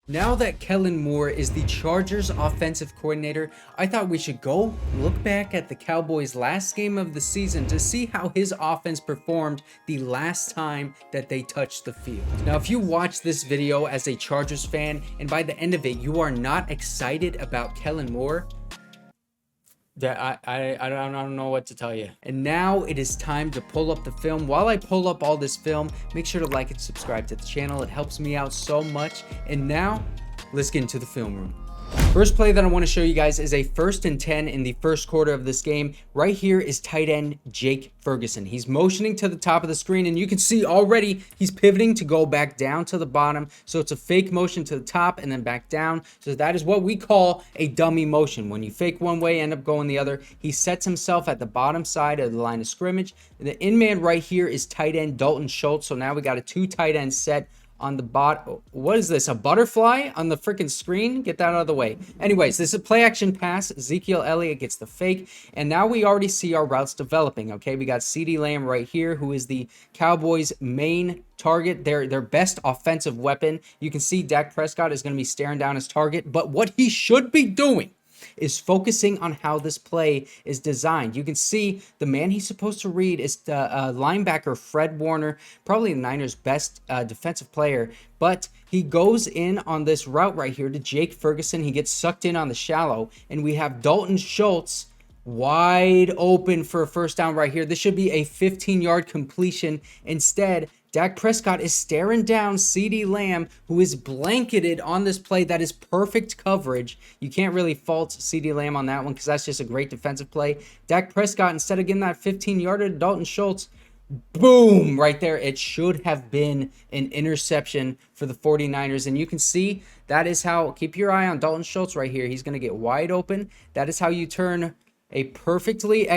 Now that Kellen Moore is the Chargers offensive coordinator, I thought we should go look back at the Cowboys' last game of the season to see how his offense performed the last time that they touched the field. Now, if you watch this video as a Chargers fan and by the end of it you are not excited about Kellen Moore, I don't know what to tell you. And now it is time to pull up the film. While I pull up all this film, make sure to like and subscribe to the channel. It helps me out so much. And now, let's get into the film room. First play that I want to show you guys is a 1st and 10 in the first quarter of this game. Right here is tight end Jake Ferguson. He's motioning to the top of the screen, and you can see already he's pivoting to go back down to the bottom. So it's a fake motion to the top and then back down. So that is what we call a dummy motion. When you fake one way, end up going the other. He sets himself at the bottom side of the line of scrimmage. The in man right here is tight end Dalton Shultz. So now we got a 2 tight end set on the bot. What is this, a butterfly on the freaking screen? Get that out of the way. Anyways, this is a play action pass. Ezekiel Elliott gets the fake, and now we already see our routes developing. Okay, we got CeeDee Lamb right here, who is the Cowboys main target, their best offensive weapon. You can see Dak Prescott is going to be staring down his target, but what he should be doing is focusing on how this play is designed. You can see the man he's supposed to read is the linebacker Fred Warner, probably the Niners' best defensive player, but he goes in on this route right here to Jake Ferguson. He gets sucked in on the shallow, and we have Dalton Shultz wide open for a first down right here. This should be a 15-yard completion. Instead, Dak Prescott is staring down CeeDee Lamb, who is blanketed on this play. That is perfect coverage. You can't really fault CeeDee Lamb on that one because that's just a great defensive play. Dak Prescott, instead of getting that 15-yarder to Dalton Shultz, boom, right there. It should have been an interception for the 49ers. And you can see that is how, keep your eye on Dalton Shultz right here. He's going to get wide open. That is how you turn a perfectly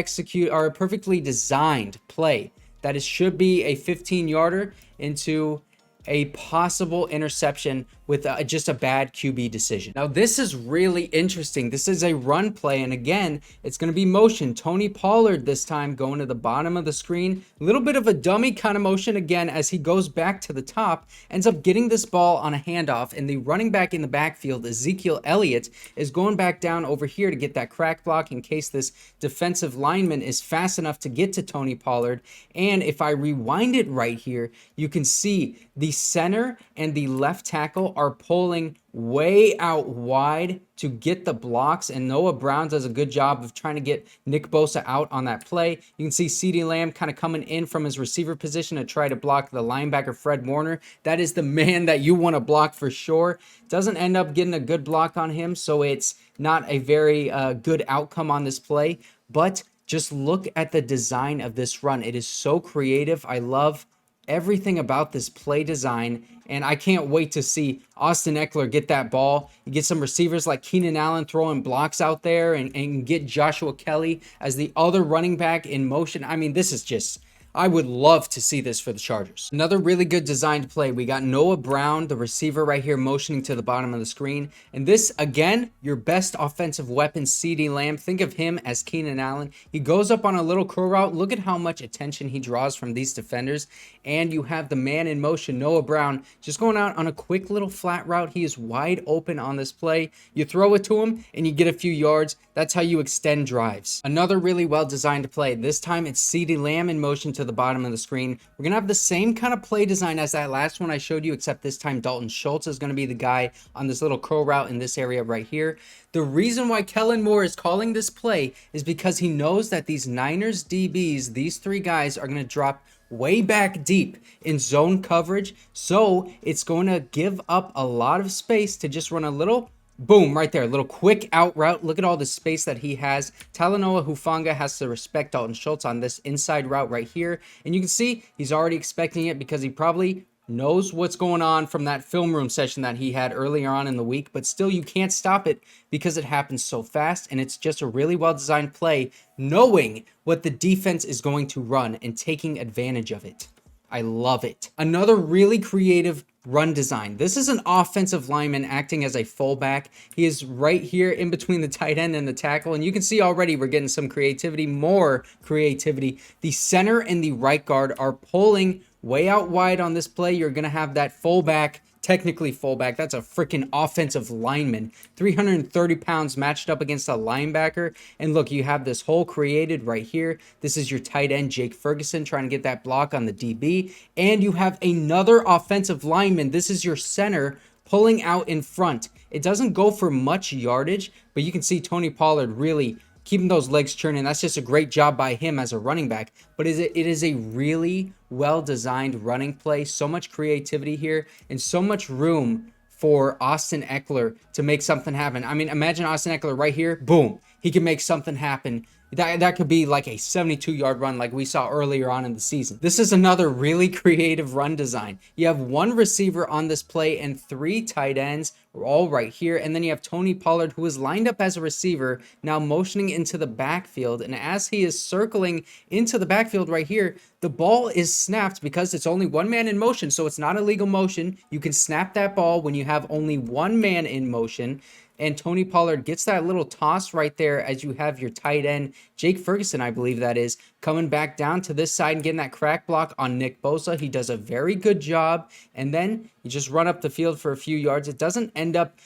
designed play that should be a 15-yarder into a possible interception with just a bad QB decision. Now, this is really interesting. This is a run play, and again, it's going to be motion. Tony Pollard this time going to the bottom of the screen. A little bit of a dummy kind of motion again as he goes back to the top, ends up getting this ball on a handoff, and the running back in the backfield, Ezekiel Elliott, is going back down over here to get that crack block in case this defensive lineman is fast enough to get to Tony Pollard. And if I rewind it right here, you can see the center and the left tackle are pulling way out wide to get the blocks, and Noah Brown does a good job of trying to get Nick Bosa out on that play. You can see CeeDee Lamb kind of coming in from his receiver position to try to block the linebacker Fred Warner. That is the man that you want to block for sure. Doesn't end up getting a good block on him, so it's not a very good outcome on this play, but just look at the design of this run. It is so creative. I love everything about this play design, and I can't wait to see Austin Eckler get that ball. You get some receivers like Keenan Allen throwing blocks out there, and get Joshua Kelly as the other running back in motion. I mean, this is just, I would love to see this for the Chargers. Another really good designed play. We got Noah Brown, the receiver right here, motioning to the bottom of the screen. And this, again, your best offensive weapon, CeeDee Lamb. Think of him as Keenan Allen. He goes up on a little curl route. Look at how much attention he draws from these defenders. And you have the man in motion, Noah Brown, just going out on a quick little flat route. He is wide open on this play. You throw it to him, and you get a few yards. That's how you extend drives. Another really well-designed play. This time, it's CeeDee Lamb in motion to the bottom of the screen. We're going to have the same kind of play design as that last one I showed you, except this time Dalton Shultz is going to be the guy on this little curl route in this area right here. The reason why Kellen Moore is calling this play is because he knows that these Niners DBs, these 3 guys, are going to drop way back deep in zone coverage. So it's going to give up a lot of space to just run a little boom right there, a little quick out route. Look at all the space that he has. Talanoa Hufanga has to respect Dalton Shultz on this inside route right here. And you can see he's already expecting it because he probably knows what's going on from that film room session that he had earlier on in the week. But still, you can't stop it because it happens so fast. And it's just a really well-designed play, knowing what the defense is going to run and taking advantage of it. I love it. Another really creative run design. This is an offensive lineman acting as a fullback. He is right here in between the tight end and the tackle, and you can see already we're getting some creativity, more creativity. The center and the right guard are pulling way out wide on this play. You're going to have that fullback technically fullback. That's a freaking offensive lineman. 330 pounds matched up against a linebacker. And look, you have this hole created right here. This is your tight end, Jake Ferguson, trying to get that block on the DB. And you have another offensive lineman. This is your center pulling out in front. It doesn't go for much yardage, but you can see Tony Pollard really keeping those legs churning. That's just a great job by him as a running back. But it is a really well-designed running play. So much creativity here and so much room for Austin Eckler to make something happen. I mean, imagine Austin Eckler right here. Boom. He can make something happen. That could be like a 72-yard run like we saw earlier on in the season. This is another really creative run design. You have one receiver on this play and 3 tight ends all right here. And then you have Tony Pollard, who is lined up as a receiver, now motioning into the backfield. And as he is circling into the backfield right here, the ball is snapped because it's only one man in motion. So it's not illegal motion. You can snap that ball when you have only one man in motion. And Tony Pollard gets that little toss right there as you have your tight end, Jake Ferguson, I believe that is, coming back down to this side and getting that crack block on Nick Bosa. He does a very good job. And then you just run up the field for a few yards. It doesn't end up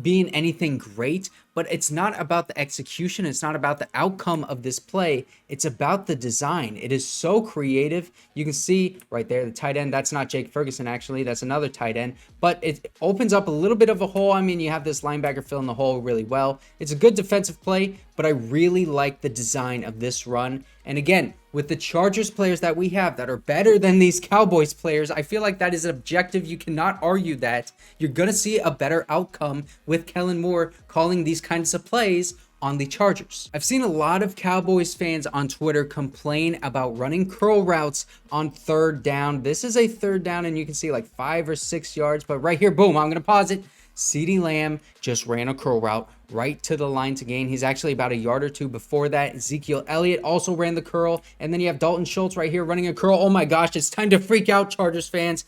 being anything great, but it's not about the execution. It's not about the outcome of this play. It's about the design. It is so creative. You can see right there, the tight end, that's not Jake Ferguson, actually. That's another tight end, but it opens up a little bit of a hole. I mean, you have this linebacker filling the hole really well. It's a good defensive play, but I really like the design of this run. And again, with the Chargers players that we have that are better than these Cowboys players, I feel like that is objective. You cannot argue that. You're going to see a better outcome with Kellen Moore calling these kinds of plays on the Chargers. I've seen a lot of Cowboys fans on Twitter complain about running curl routes on 3rd down. This is a 3rd down and you can see like 5 or 6 yards, but right here, boom, I'm going to pause it. CeeDee Lamb just ran a curl route right to the line to gain. He's actually about a yard or two before that. Ezekiel Elliott also ran the curl. And then you have Dalton Shultz right here running a curl. Oh my gosh, it's time to freak out, Chargers fans.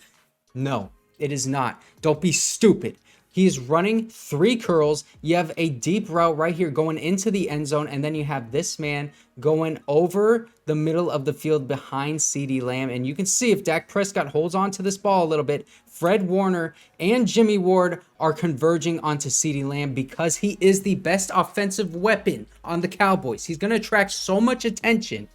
No, it is not. Don't be stupid. He's running 3 curls. You have a deep route right here going into the end zone. And then you have this man going over the middle of the field behind CeeDee Lamb. And you can see if Dak Prescott holds on to this ball a little bit, Fred Warner and Jimmy Ward are converging onto CeeDee Lamb because he is the best offensive weapon on the Cowboys. He's going to attract so much attention.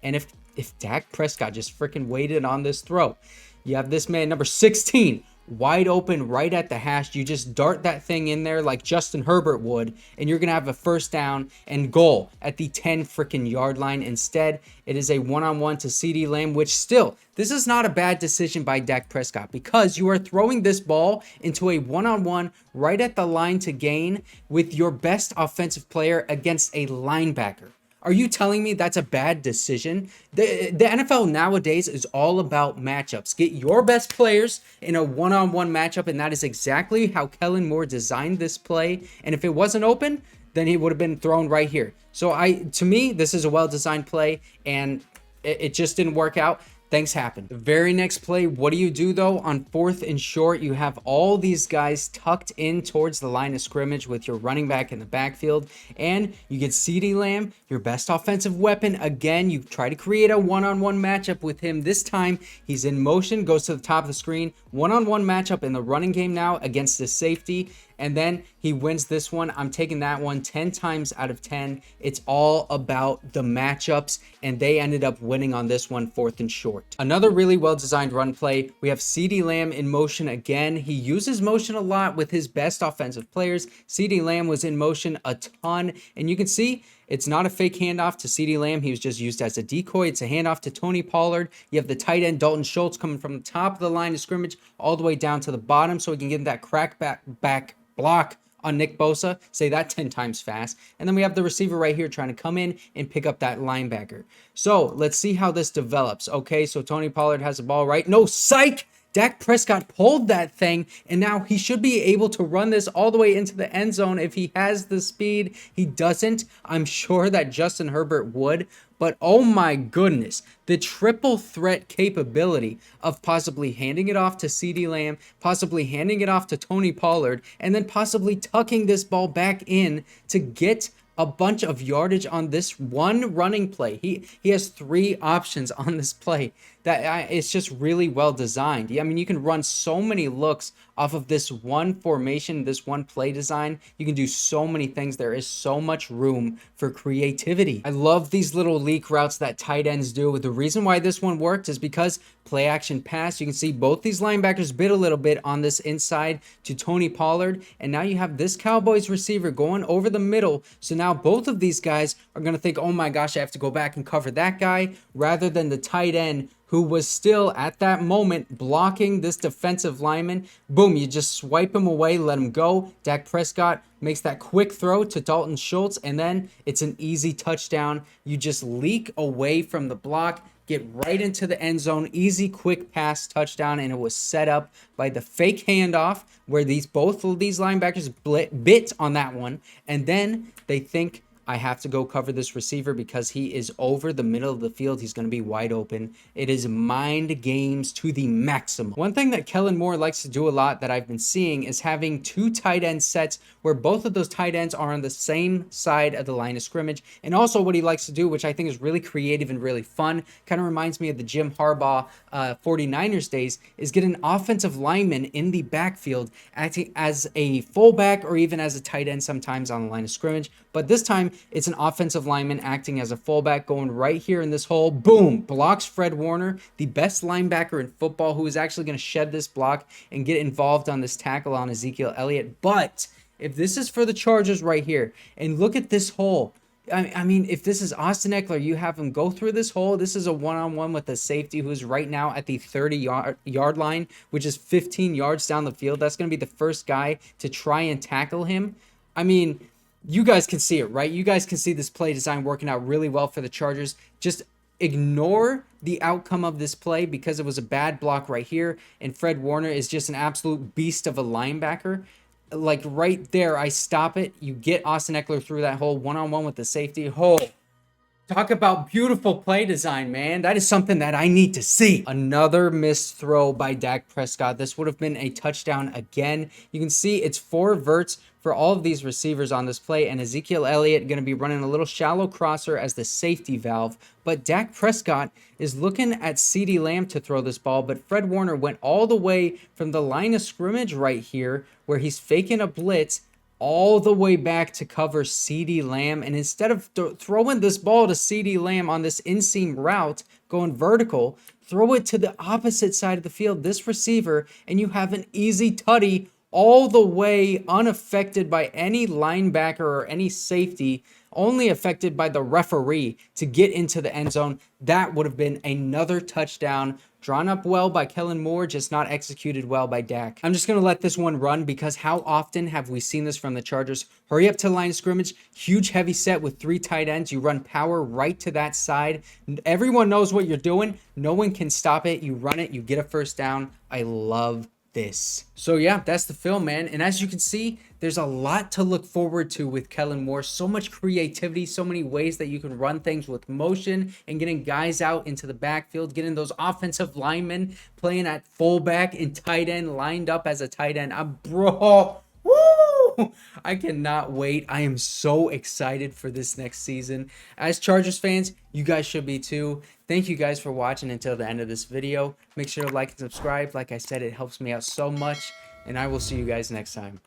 And if Dak Prescott just freaking waited on this throw, you have this man, number 16, wide open right at the hash. You just dart that thing in there like Justin Herbert would, and you're going to have a 1st down and goal at the 10 freaking yard line. Instead, it is a one-on-one to CeeDee Lamb, which still, this is not a bad decision by Dak Prescott because you are throwing this ball into a one-on-one right at the line to gain with your best offensive player against a linebacker. Are you telling me that's a bad decision? The NFL nowadays is all about matchups. Get your best players in a one-on-one matchup, and that is exactly how Kellen Moore designed this play. And if it wasn't open, then he would have been thrown right here. So to me, this is a well-designed play, and it just didn't work out. Things happen. The very next play, what do you do though? On 4th and short, you have all these guys tucked in towards the line of scrimmage with your running back in the backfield, and you get CeeDee Lamb, your best offensive weapon. Again, you try to create a one-on-one matchup with him. This time, he's in motion, goes to the top of the screen. One-on-one matchup in the running game now against the safety. And then he wins this one. I'm taking that one 10 times out of 10. It's all about the matchups, and they ended up winning on this one, 4th and short. Another really well-designed run play. We have CeeDee Lamb in motion again. He uses motion a lot with his best offensive players. CeeDee Lamb was in motion a ton, and you can see it's not a fake handoff to CeeDee Lamb. He was just used as a decoy. It's a handoff to Tony Pollard. You have the tight end, Dalton Shultz, coming from the top of the line of scrimmage all the way down to the bottom so he can get that crack back block on Nick Bosa. Say that 10 times fast. And then we have the receiver right here trying to come in and pick up that linebacker. So let's see how this develops. Okay, so Tony Pollard has the ball right. No, psych! Dak Prescott pulled that thing, and now he should be able to run this all the way into the end zone if he has the speed. He doesn't. I'm sure that Justin Herbert would, but oh my goodness, the triple threat capability of possibly handing it off to CeeDee Lamb, possibly handing it off to Tony Pollard, and then possibly tucking this ball back in to get a bunch of yardage on this one running play. He has 3 options on this play. It's just really well designed. I mean, you can run so many looks off of this one formation, this one play design. You can do so many things. There is so much room for creativity. I love these little leak routes that tight ends do. The reason why this one worked is because play action pass. You can see both these linebackers bit a little bit on this inside to Tony Pollard, and now you have this Cowboys receiver going over the middle. So now both of these guys are going to think, oh my gosh, I have to go back and cover that guy, rather than the tight end who was still at that moment blocking this defensive lineman. Boom, you just swipe him away, let him go. Dak Prescott makes that quick throw to Dalton Shultz, and then it's an easy touchdown. You just leak away from the block, get right into the end zone, easy, quick pass touchdown, and it was set up by the fake handoff where both of these linebackers bit on that one, and then they think, I have to go cover this receiver because he is over the middle of the field. He's going to be wide open. It is mind games to the maximum. One thing that Kellen Moore likes to do a lot that I've been seeing is having two tight end sets where both of those tight ends are on the same side of the line of scrimmage. And also what he likes to do, which I think is really creative and really fun, kind of reminds me of the Jim Harbaugh 49ers days, is get an offensive lineman in the backfield acting as a fullback or even as a tight end sometimes on the line of scrimmage. But this time, it's an offensive lineman acting as a fullback, going right here in this hole. Boom! Blocks Fred Warner, the best linebacker in football, who is actually going to shed this block and get involved on this tackle on Ezekiel Elliott. But if this is for the Chargers right here, and look at this hole. I mean, if this is Austin Eckler, you have him go through this hole. This is a one-on-one with a safety who is right now at the 30-yard line, which is 15 yards down the field. That's going to be the first guy to try and tackle him. I mean, you guys can see it, right? You guys can see this play design working out really well for the Chargers. Just ignore the outcome of this play because it was a bad block right here, and Fred Warner is just an absolute beast of a linebacker. Like right there, I stop it. You get Austin Eckler through that hole one-on-one with the safety. Oh, talk about beautiful play design, man. That is something that I need to see. Another missed throw by Dak Prescott. This would have been a touchdown again. You can see it's 4 verts for all of these receivers on this play, and Ezekiel Elliott going to be running a little shallow crosser as the safety valve. But Dak Prescott is looking at CeeDee Lamb to throw this ball, but Fred Warner went all the way from the line of scrimmage right here where he's faking a blitz all the way back to cover CeeDee Lamb. And instead of throwing this ball to CeeDee Lamb on this inseam route going vertical, throw it to the opposite side of the field, this receiver, and you have an easy tutty all the way unaffected by any linebacker or any safety, only affected by the referee to get into the end zone. That would have been another touchdown. Drawn up well by Kellen Moore, just not executed well by Dak. I'm just going to let this one run because how often have we seen this from the Chargers? Hurry up to the line of scrimmage, huge heavy set with 3 tight ends. You run power right to that side. Everyone knows what you're doing. No one can stop it. You run it, you get a first down. I love this. So yeah, that's the film, man. And as you can see, there's a lot to look forward to with Kellen Moore. So much creativity, so many ways that you can run things with motion and getting guys out into the backfield, getting those offensive linemen playing at fullback and tight end lined up as a tight end. Bro, woo! I cannot wait. I am so excited for this next season. As Chargers fans, you guys should be too. Thank you guys for watching until the end of this video. Make sure to like and subscribe. Like I said, it helps me out so much. And I will see you guys next time.